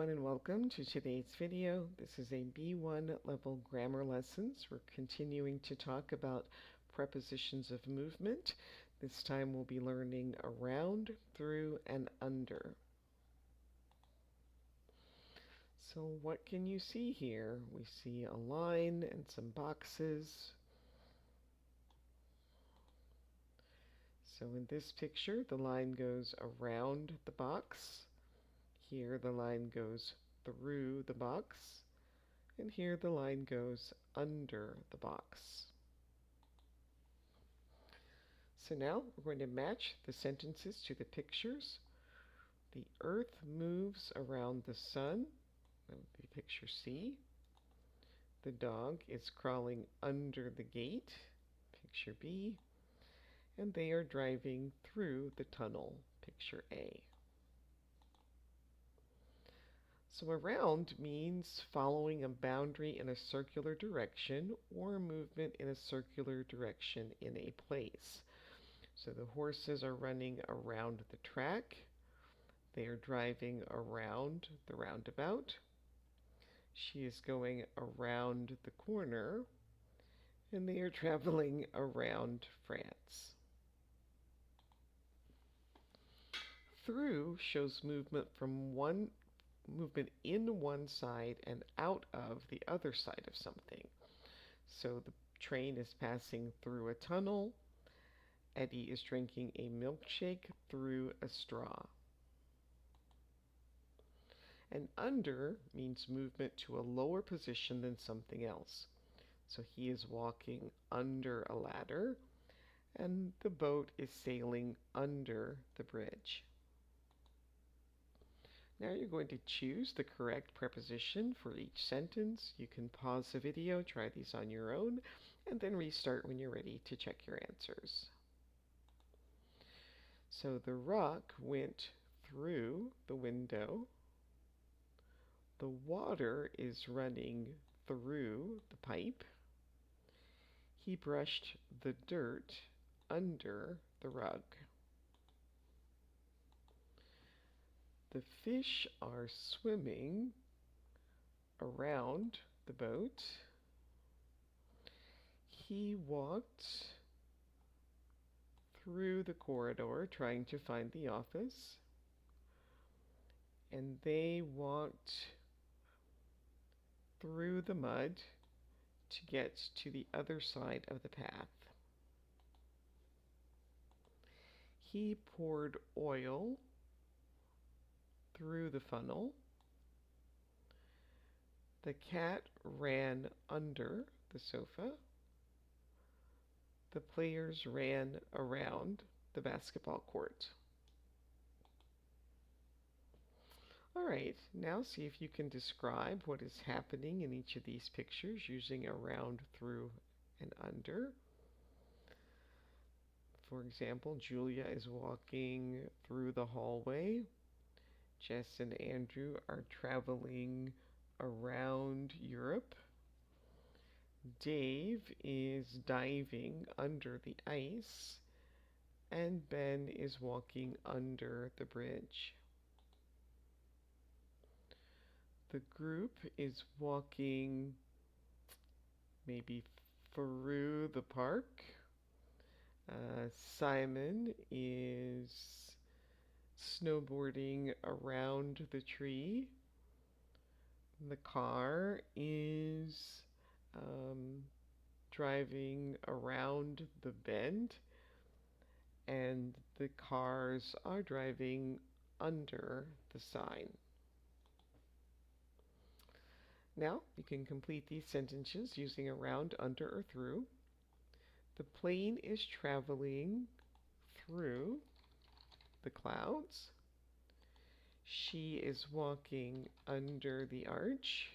And welcome to today's video. This is a B1 level grammar lessons. We're continuing to talk about prepositions of movement. This time we'll be learning around, through, and under. So what can you see here? We see a line and some boxes. So in this picture, the line goes around the box. Here the line goes through the box. And here the line goes under the box. So now we're going to match the sentences to the pictures. The earth moves around the sun. That would be picture C. The dog is crawling under the gate. Picture B. And they are driving through the tunnel. Picture A. So around means following a boundary in a circular direction or movement in a circular direction in a place. So the horses are running around the track. They are driving around the roundabout. She is going around the corner, and they are traveling around France. Through shows movement in one side and out of the other side of something. So the train is passing through a tunnel. Eddie is drinking a milkshake through a straw. And under means movement to a lower position than something else. So he is walking under a ladder, and the boat is sailing under the bridge. Now you're going to choose the correct preposition for each sentence. You can pause the video, try these on your own, and then restart when you're ready to check your answers. So the rock went through the window. The water is running through the pipe. He brushed the dirt under the rug. The fish are swimming around the boat. He walked through the corridor trying to find the office. And they walked through the mud to get to the other side of the path. He poured oil through the funnel. The cat ran under the sofa. The players ran around the basketball court. All right, now see if you can describe what is happening in each of these pictures using around, through, and under. For example, Julia is walking through the hallway. Jess and Andrew are traveling around Europe. Dave is diving under the ice, and Ben is walking under the bridge. The group is walking maybe through the park. Simon is snowboarding around the tree. The car is driving around the bend, and the cars are driving under the sign. Now you can complete these sentences using around, under, or through. The plane is traveling through the clouds. She is walking under the arch.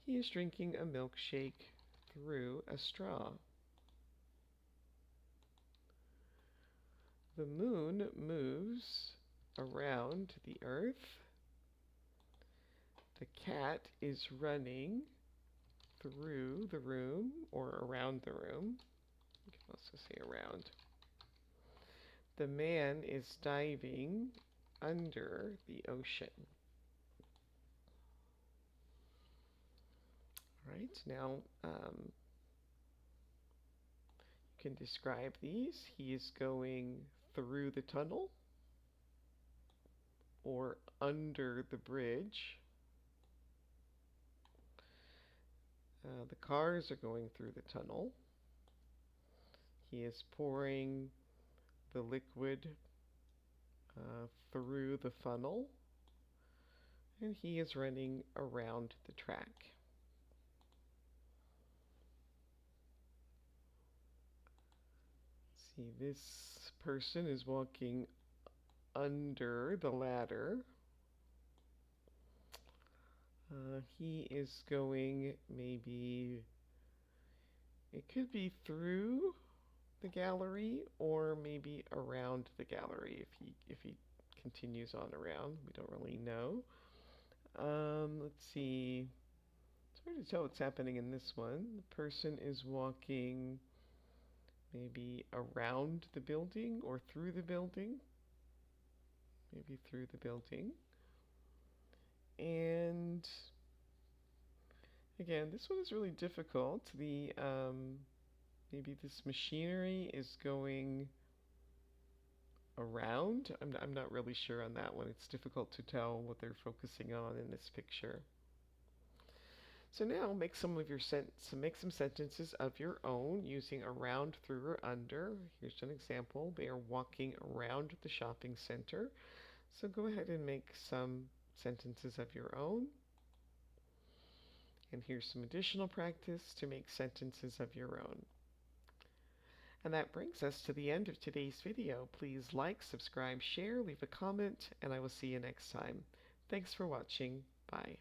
He is drinking a milkshake through a straw. The moon moves around the earth. The cat is running through the room or around the room. You can also say around. The man is diving under the ocean. Right, now you can describe these. He is going through the tunnel or under the bridge. The cars are going through the tunnel. He is pouring the liquid through the funnel, and he is running around the track. See, this person is walking under the ladder. He is going maybe, it could be through the gallery or maybe around the gallery if he continues on around. We don't really know. Let's see. It's hard to tell what's happening in this one. The person is walking maybe around the building or through the building. Maybe through the building. And again, this one is really difficult. Maybe this machinery is going around. I'm not really sure on that one. It's difficult to tell what they're focusing on in this picture. So now make some sentences of your own using around, through, or under. Here's an example. They are walking around the shopping center. So go ahead and make some sentences of your own. And here's some additional practice to make sentences of your own. And that brings us to the end of today's video. Please like, subscribe, share, leave a comment, and I will see you next time. Thanks for watching. Bye.